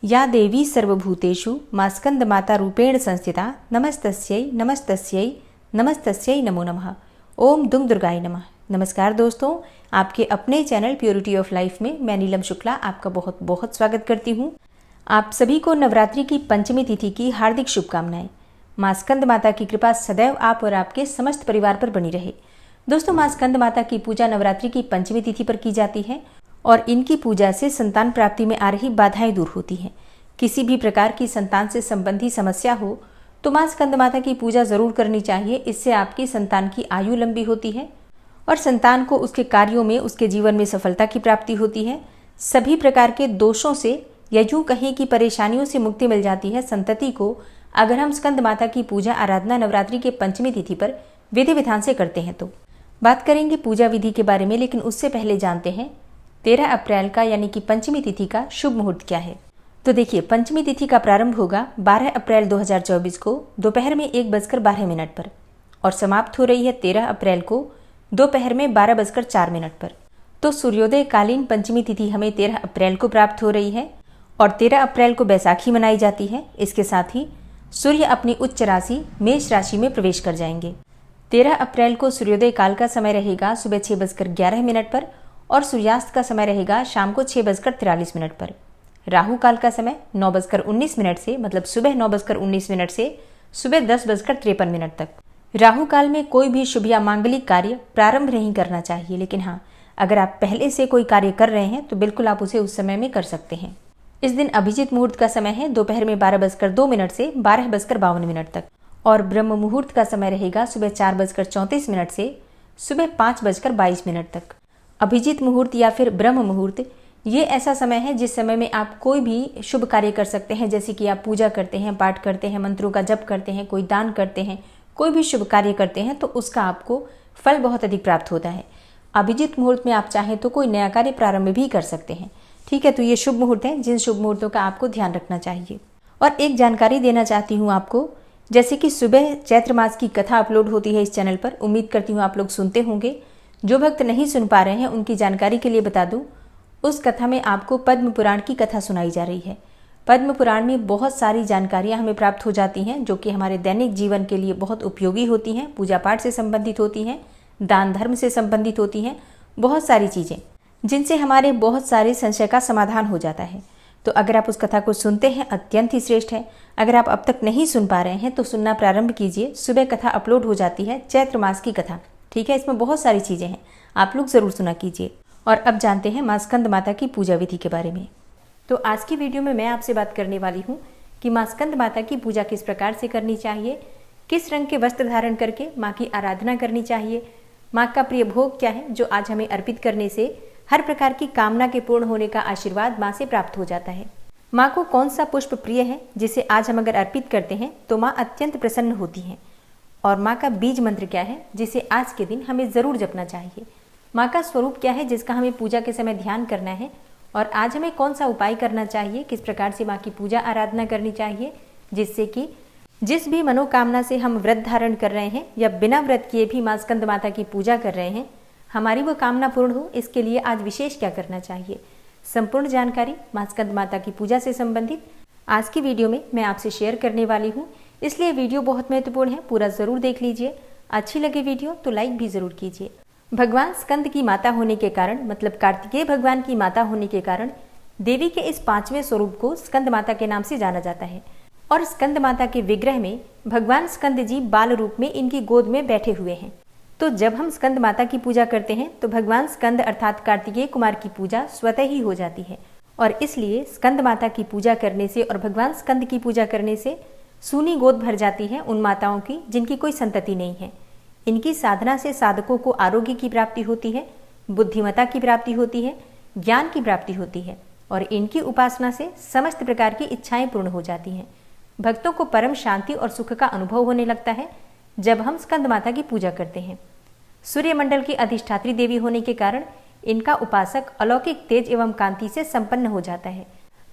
या देवी सर्वभूतेषु मा स्कंदमाता रूपेण संस्थिता नमस्तस्यै नमस्तस्यै नमस्तस्यै नमो नमः। ओम दुंग दुर्गाय नमः। नमस्कार दोस्तों, आपके अपने चैनल प्योरिटी ऑफ लाइफ में मैं नीलम शुक्ला आपका बहुत बहुत स्वागत करती हूँ। आप सभी को नवरात्रि की पंचमी तिथि की हार्दिक शुभकामनाएं। माँ स्कंद माता की कृपा सदैव आप और आपके समस्त परिवार पर बनी रहे। दोस्तों, माँ स्कंद माता की पूजा नवरात्रि की पंचमी तिथि पर की जाती है और इनकी पूजा से संतान प्राप्ति में आ रही बाधाएं दूर होती हैं। किसी भी प्रकार की संतान से संबंधी समस्या हो तो माँ स्कंद माता की पूजा जरूर करनी चाहिए। इससे आपकी संतान की आयु लंबी होती है और संतान को उसके कार्यों में, उसके जीवन में सफलता की प्राप्ति होती है। सभी प्रकार के दोषों से या यूं कहें कि परेशानियों से मुक्ति मिल जाती है संतति को, अगर हम स्कंद माता की पूजा आराधना नवरात्रि के पंचमी तिथि पर विधि विधान से करते हैं। तो बात करेंगे पूजा विधि के बारे में, लेकिन उससे पहले जानते हैं 13 अप्रैल का यानी कि पंचमी तिथि का शुभ मुहूर्त क्या है। तो देखिए, पंचमी तिथि का प्रारंभ होगा 12 अप्रैल 2024 को दोपहर में 1:12 पर और समाप्त हो रही है 13 अप्रैल को दोपहर में 12:04 पर। तो सूर्योदय कालीन पंचमी तिथि हमें 13 अप्रैल को प्राप्त हो रही है और 13 अप्रैल को बैसाखी मनाई जाती है। इसके साथ ही सूर्य अपनी उच्च राशि मेष राशि में प्रवेश कर जाएंगे। 13 अप्रैल को सूर्योदय काल का समय रहेगा सुबह 6:11 पर और सूर्यास्त का समय रहेगा शाम को 6:43 पर। राहु काल का समय 9:19 से, मतलब सुबह 9:19 से सुबह 10:53 तक। राहु काल में कोई भी शुभ या मांगलिक कार्य प्रारंभ नहीं करना चाहिए, लेकिन हाँ, अगर आप पहले से कोई कार्य कर रहे हैं तो बिल्कुल आप उसे उस समय में कर सकते हैं। इस दिन अभिजीत मुहूर्त का समय है दोपहर में 12:02 से 12:52 तक और ब्रह्म मुहूर्त का समय रहेगा सुबह 4:34 से सुबह 5:22 तक। अभिजीत मुहूर्त या फिर ब्रह्म मुहूर्त ये ऐसा समय है जिस समय में आप कोई भी शुभ कार्य कर सकते हैं, जैसे कि आप पूजा करते हैं, पाठ करते हैं, मंत्रों का जप करते हैं, कोई दान करते हैं, कोई भी शुभ कार्य करते हैं तो उसका आपको फल बहुत अधिक प्राप्त होता है। अभिजीत मुहूर्त में आप चाहें तो कोई नया कार्य प्रारंभ भी कर सकते हैं। ठीक है, तो ये शुभ मुहूर्त हैं जिन शुभ मुहूर्तों का आपको ध्यान रखना चाहिए। और एक जानकारी देना चाहती हूँ आपको, जैसे कि सुबह चैत्र मास की कथा अपलोड होती है इस चैनल पर, उम्मीद करती हूँ आप लोग सुनते होंगे। जो भक्त नहीं सुन पा रहे हैं उनकी जानकारी के लिए बता दूं, उस कथा में आपको पद्म पुराण की कथा सुनाई जा रही है। पद्म पुराण में बहुत सारी जानकारियां हमें प्राप्त हो जाती हैं जो कि हमारे दैनिक जीवन के लिए बहुत उपयोगी होती हैं, पूजा पाठ से संबंधित होती हैं, दान धर्म से संबंधित होती हैं, बहुत सारी चीज़ें जिनसे हमारे बहुत सारे संशय का समाधान हो जाता है। तो अगर आप उस कथा को सुनते हैं अत्यंत ही श्रेष्ठ है। अगर आप अब तक नहीं सुन पा रहे हैं तो सुनना प्रारंभ कीजिए। सुबह कथा अपलोड हो जाती है, चैत्र मास की कथा। ठीक है, इसमें बहुत सारी चीज़ें हैं, आप लोग ज़रूर सुना कीजिए। और अब जानते हैं माँ स्कंद माता की पूजा विधि के बारे में। तो आज की वीडियो में मैं आपसे बात करने वाली हूँ कि माँ स्कंद माता की पूजा किस प्रकार से करनी चाहिए, किस रंग के वस्त्र धारण करके माँ की आराधना करनी चाहिए, माँ का प्रिय भोग क्या है जो आज हमें अर्पित करने से हर प्रकार की कामना के पूर्ण होने का आशीर्वाद माँ से प्राप्त हो जाता है। माँ को कौन सा पुष्प प्रिय है जिसे आज हम अगर अर्पित करते हैं तो माँ अत्यंत प्रसन्न होती हैं, और माँ का बीज मंत्र क्या है जिसे आज के दिन हमें ज़रूर जपना चाहिए, माँ का स्वरूप क्या है जिसका हमें पूजा के समय ध्यान करना है, और आज हमें कौन सा उपाय करना चाहिए, किस प्रकार से माँ की पूजा आराधना करनी चाहिए, जिससे कि जिस भी मनोकामना से हम व्रत धारण कर रहे हैं या बिना व्रत किए भी माँ स्कंद माता की पूजा कर रहे हैं, हमारी वो कामना पूर्ण हो, इसके लिए आज विशेष क्या करना चाहिए। संपूर्ण जानकारी माँ स्कंद माता की पूजा से संबंधित आज की वीडियो में मैं आपसे शेयर करने वाली हूँ, इसलिए वीडियो बहुत महत्वपूर्ण है, पूरा ज़रूर देख लीजिए। अच्छी लगे वीडियो तो लाइक भी ज़रूर कीजिए। भगवान स्कंद की माता होने के कारण, मतलब कार्तिकेय भगवान की माता होने के कारण देवी के इस 5वें स्वरूप को स्कंद माता के नाम से जाना जाता है। और स्कंद माता के विग्रह में भगवान स्कंद जी बाल रूप में इनकी गोद में बैठे हुए हैं। तो जब हम स्कंद माता की पूजा करते हैं तो भगवान स्कंद अर्थात कार्तिकेय कुमार की पूजा स्वतः ही हो जाती है। और इसलिए स्कंद माता की पूजा करने से और भगवान स्कंद की पूजा करने से सूनी गोद भर जाती है उन माताओं की जिनकी कोई संतति नहीं है। इनकी साधना से साधकों को आरोग्य की प्राप्ति होती है, बुद्धिमत्ता की प्राप्ति होती है, ज्ञान की प्राप्ति होती है, और इनकी उपासना से समस्त प्रकार की इच्छाएं पूर्ण हो जाती हैं। भक्तों को परम शांति और सुख का अनुभव होने लगता है जब हम स्कंद माता की पूजा करते हैं। सूर्यमंडल की अधिष्ठात्री देवी होने के कारण इनका उपासक अलौकिक तेज एवं कांति से संपन्न हो जाता है।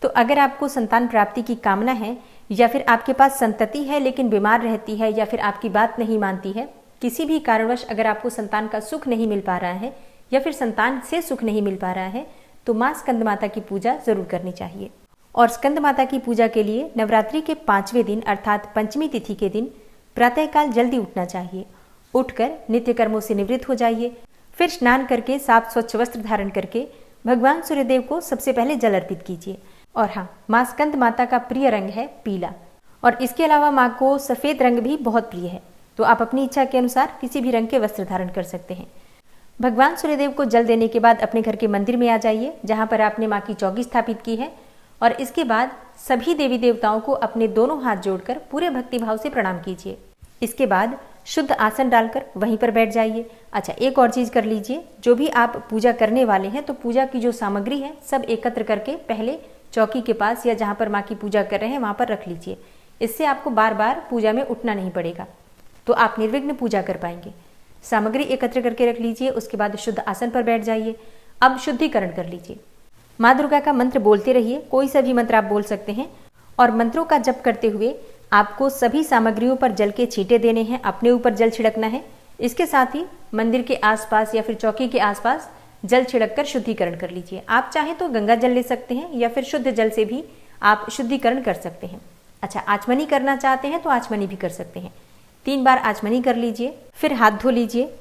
तो अगर आपको संतान प्राप्ति की कामना है या फिर आपके पास संतति है लेकिन बीमार रहती है या फिर आपकी बात नहीं मानती है, किसी भी कारणवश अगर आपको संतान का सुख नहीं मिल पा रहा है या फिर संतान से सुख नहीं मिल पा रहा है, तो माँ स्कंद माता की पूजा जरूर करनी चाहिए। और स्कंद माता की पूजा के लिए नवरात्रि के 5वें दिन अर्थात पंचमी तिथि के दिन प्रातःकाल जल्दी उठना चाहिए। उठकर नित्य कर्मों से निवृत्त हो जाइए। फिर स्नान करके साफ स्वच्छ वस्त्र धारण करके भगवान सूर्यदेव को सबसे पहले जल अर्पित कीजिए। और हाँ, माँ स्कंद माता का प्रिय रंग है पीला, और इसके अलावा माँ को सफ़ेद रंग भी बहुत प्रिय है, तो आप अपनी इच्छा के अनुसार किसी भी रंग के वस्त्र धारण कर सकते हैं। भगवान सूर्यदेव को जल देने के बाद अपने घर के मंदिर में आ जाइए, जहाँ पर आपने माँ की चौकी स्थापित की है, और इसके बाद सभी देवी देवताओं को अपने दोनों हाथ जोड़कर पूरे भक्तिभाव से प्रणाम कीजिए। इसके बाद शुद्ध आसन डालकर वहीं पर बैठ जाइए। अच्छा, एक और चीज़ कर लीजिए, जो भी आप पूजा करने वाले हैं तो पूजा की जो सामग्री है सब एकत्र करके पहले चौकी के पास या जहाँ पर माँ की पूजा कर रहे हैं वहाँ पर रख लीजिए। इससे आपको बार बार पूजा में उठना नहीं पड़ेगा, तो आप निर्विघ्न पूजा कर पाएंगे। सामग्री एकत्र करके रख लीजिए, उसके बाद शुद्ध आसन पर बैठ जाइए। अब शुद्धिकरण कर लीजिए। माँ दुर्गा का मंत्र बोलते रहिए, कोई सा भी मंत्र आप बोल सकते हैं, और मंत्रों का जप करते हुए आपको सभी सामग्रियों पर जल के छींटे देने हैं, अपने ऊपर जल छिड़कना है। इसके साथ ही मंदिर के आसपास या फिर चौकी के आसपास जल छिड़ककर शुद्धिकरण कर लीजिए। आप चाहें तो गंगा जल ले सकते हैं या फिर शुद्ध जल से भी आप शुद्धिकरण कर सकते हैं। अच्छा, आचमनी करना चाहते हैं तो आचमनी भी कर सकते हैं। 3 बार आचमनी कर लीजिए, फिर हाथ धो लीजिए।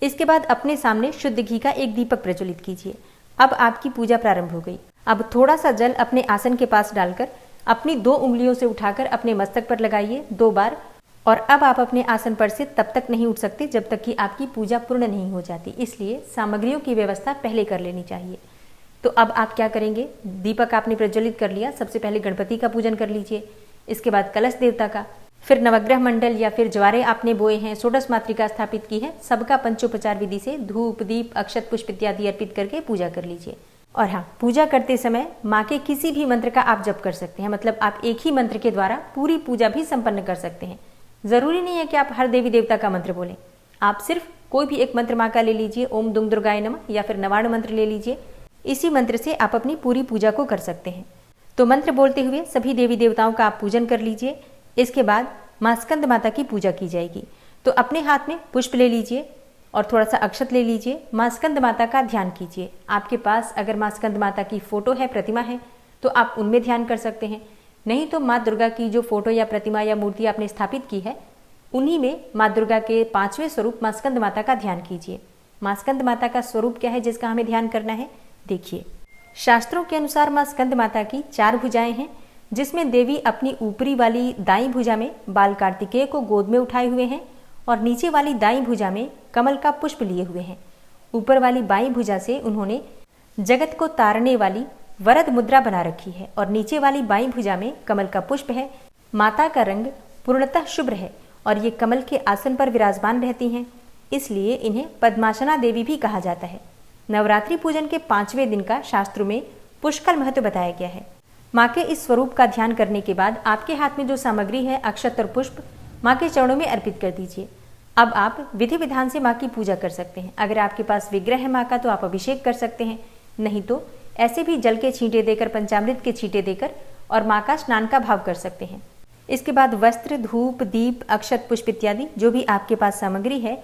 इसके बाद अपने सामने शुद्ध घी का एक दीपक प्रज्वलित कीजिए। अब आपकी पूजा प्रारंभ हो गई। अब थोड़ा सा जल अपने आसन के पास डालकर अपनी 2 उंगलियों से उठाकर अपने मस्तक पर लगाइए 2 बार, और अब आप अपने आसन पर से तब तक नहीं उठ सकते जब तक कि आपकी पूजा पूर्ण नहीं हो जाती, इसलिए सामग्रियों की व्यवस्था पहले कर लेनी चाहिए। तो अब आप क्या करेंगे, दीपक आपने प्रज्वलित कर लिया, सबसे पहले गणपति का पूजन कर लीजिए, इसके बाद कलश देवता का, फिर नवग्रह मंडल या फिर ज्वारे आपने बोए हैं, षोडश मातृका स्थापित की है, सबका पंचोपचार विधि से धूप दीप अक्षत पुष्प इत्यादि अर्पित करके पूजा कर लीजिए। और हाँ, पूजा करते समय माँ के किसी भी मंत्र का आप जप कर सकते हैं, मतलब आप एक ही मंत्र के द्वारा पूरी पूजा भी संपन्न कर सकते हैं। जरूरी नहीं है कि आप हर देवी देवता का मंत्र बोलें, आप सिर्फ कोई भी एक मंत्र माँ का ले लीजिए, ओम दुम दुर्गाय नमः या फिर नवाण मंत्र ले लीजिए। इसी मंत्र से आप अपनी पूरी पूजा को कर सकते हैं। तो मंत्र बोलते हुए सभी देवी देवताओं का आप पूजन कर लीजिए। इसके बाद माँ स्कंद माता की पूजा की जाएगी। तो अपने हाथ में पुष्प ले लीजिए और थोड़ा सा अक्षत ले लीजिए। माँ स्कंद माता का ध्यान कीजिए। आपके पास अगर माँ स्कंद माता की फोटो है, प्रतिमा है, तो आप उनमें ध्यान कर सकते हैं। नहीं तो माँ दुर्गा की जो फोटो या प्रतिमा या मूर्ति आपने स्थापित की है, उन्हीं में माँ दुर्गा के 5वें स्वरूप माँ स्कंद माता का ध्यान कीजिए। माँ स्कंद माता का स्वरूप क्या है जिसका हमें ध्यान करना है, देखिए। शास्त्रों के अनुसार माँ स्कंद माता की 4 भुजाएं हैं, जिसमें देवी अपनी ऊपरी वाली दाईं भुजा में बाल कार्तिकेय को गोद में उठाए हुए हैं और नीचे वाली दाईं भुजा में कमल का पुष्प लिए हुए हैं। ऊपर वाली बाईं भुजा से उन्होंने जगत को तारने वाली वरद मुद्रा बना रखी है और नीचे वाली बाईं भुजा में कमल का पुष्प है। माता का रंग पूर्णतः शुभ्र है और ये कमल के आसन पर विराजमान रहती हैं, इसलिए इन्हें पद्मासना देवी भी कहा जाता है। नवरात्रि पूजन के 5वें दिन का शास्त्रों में पुष्कल महत्व बताया गया है। माँ के इस स्वरूप का ध्यान करने के बाद आपके हाथ में जो सामग्री है, अक्षत और पुष्प, माँ के चरणों में अर्पित कर दीजिए। अब आप विधि विधान से माँ की पूजा कर सकते हैं। अगर आपके पास विग्रह है माँ का तो आप अभिषेक कर सकते हैं, नहीं तो ऐसे भी जल के छींटे देकर, पंचामृत के छींटे देकर और माँ का स्नान का भाव कर सकते हैं। इसके बाद वस्त्र, धूप, दीप, अक्षत, पुष्प इत्यादि जो भी आपके पास सामग्री है,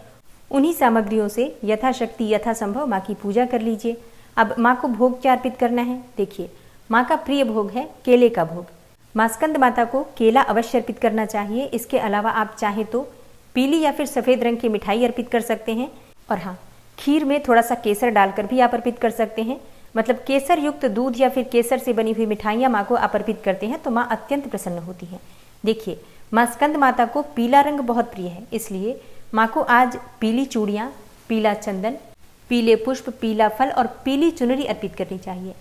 उन्हीं सामग्रियों से यथाशक्ति यथासंभव माँ की पूजा कर लीजिए। अब माँ को भोग क्या अर्पित करना है, देखिए। माँ का प्रिय भोग है केले का भोग। माँ स्कंद माता को केला अवश्य अर्पित करना चाहिए। इसके अलावा आप चाहें तो पीली या फिर सफ़ेद रंग की मिठाई अर्पित कर सकते हैं। और हाँ, खीर में थोड़ा सा केसर डालकर भी आप अर्पित कर सकते हैं। मतलब केसर युक्त दूध या फिर केसर से बनी हुई मिठाइयाँ माँ को आप अर्पित करते हैं तो माँ अत्यंत प्रसन्न होती है। देखिए, माँ स्कंद माता को पीला रंग बहुत प्रिय है, इसलिए माँ को आज पीली चूड़ियाँ, पीला चंदन, पीले पुष्प, पीला फल और पीली चुनरी अर्पित करनी चाहिए।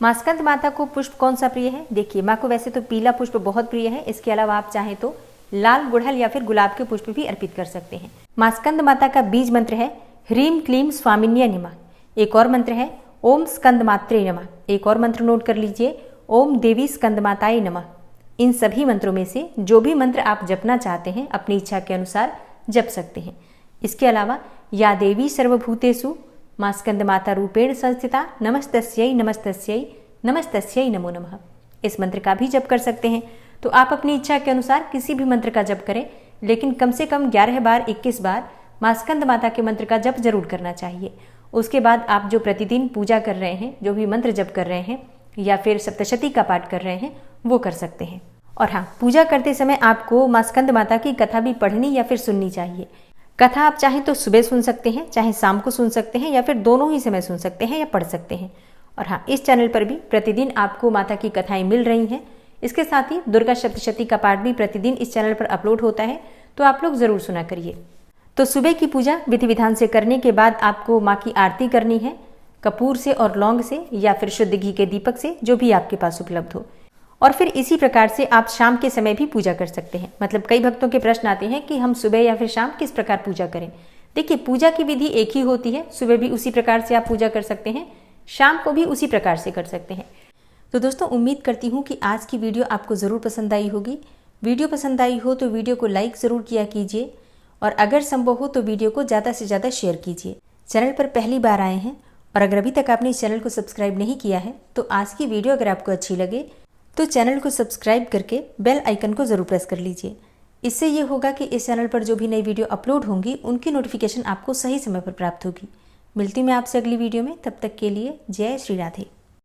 माँ स्कंद माता को पुष्प कौन सा प्रिय है, देखिए। माँ को वैसे तो पीला पुष्प बहुत प्रिय है, इसके अलावा आप चाहें तो लाल गुड़हल या फिर गुलाब के पुष्प भी अर्पित कर सकते हैं। माँ स्कंद माता का बीज मंत्र है ह्रीम क्लीम स्वामिन्य नमः। एक और मंत्र है ओम स्कंद मात्रे नमः। एक और मंत्र नोट कर लीजिए, ओम देवी स्कंद माताए नमः। इन सभी मंत्रों में से जो भी मंत्र आप जपना चाहते हैं अपनी इच्छा के अनुसार जप सकते हैं। इसके अलावा या देवी सर्वभूतेषु माँ स्कंद माता रूपेण संस्थिता नमस्तस्यै नमस्तस्यै नमस्तस्यै नमो नमः, इस मंत्र का भी जप कर सकते हैं। तो आप अपनी इच्छा के अनुसार किसी भी मंत्र का जप करें, लेकिन कम से कम 11 बार 21 बार माँ स्कंद माता के मंत्र का जप जरूर करना चाहिए। उसके बाद आप जो प्रतिदिन पूजा कर रहे हैं, जो भी मंत्र जप कर रहे हैं, या फिर सप्तशती का पाठ कर रहे हैं वो कर सकते हैं। और हाँ, पूजा करते समय आपको माँ स्कंद माता की कथा भी पढ़नी या फिर सुननी चाहिए। कथा आप चाहें तो सुबह सुन सकते हैं, चाहे शाम को सुन सकते हैं, या फिर दोनों ही समय सुन सकते हैं या पढ़ सकते हैं। और हाँ, इस चैनल पर भी प्रतिदिन आपको माता की कथाएं मिल रही हैं। इसके साथ ही दुर्गा सप्तशती का पाठ भी प्रतिदिन इस चैनल पर अपलोड होता है, तो आप लोग ज़रूर सुना करिए। तो सुबह की पूजा विधि विधान से करने के बाद आपको माँ की आरती करनी है, कपूर से और लौंग से या फिर शुद्ध घी के दीपक से, जो भी आपके पास उपलब्ध हो। और फिर इसी प्रकार से आप शाम के समय भी पूजा कर सकते हैं। मतलब कई भक्तों के प्रश्न आते हैं कि हम सुबह या फिर शाम किस प्रकार पूजा करें। देखिए, पूजा की विधि एक ही होती है। सुबह भी उसी प्रकार से आप पूजा कर सकते हैं, शाम को भी उसी प्रकार से कर सकते हैं। तो दोस्तों, उम्मीद करती हूँ कि आज की वीडियो आपको ज़रूर पसंद आई होगी। वीडियो पसंद आई हो तो वीडियो को लाइक ज़रूर किया कीजिए, और अगर संभव हो तो वीडियो को ज़्यादा से ज़्यादा शेयर कीजिए। चैनल पर पहली बार आए हैं और अगर अभी तक आपने इस चैनल को सब्सक्राइब नहीं किया है, तो आज की वीडियो अगर आपको अच्छी लगे तो चैनल को सब्सक्राइब करके बेल आइकन को ज़रूर प्रेस कर लीजिए। इससे ये होगा कि इस चैनल पर जो भी नई वीडियो अपलोड होंगी उनकी नोटिफिकेशन आपको सही समय पर प्राप्त होगी। मिलती मैं आपसे अगली वीडियो में, तब तक के लिए जय श्री राधे।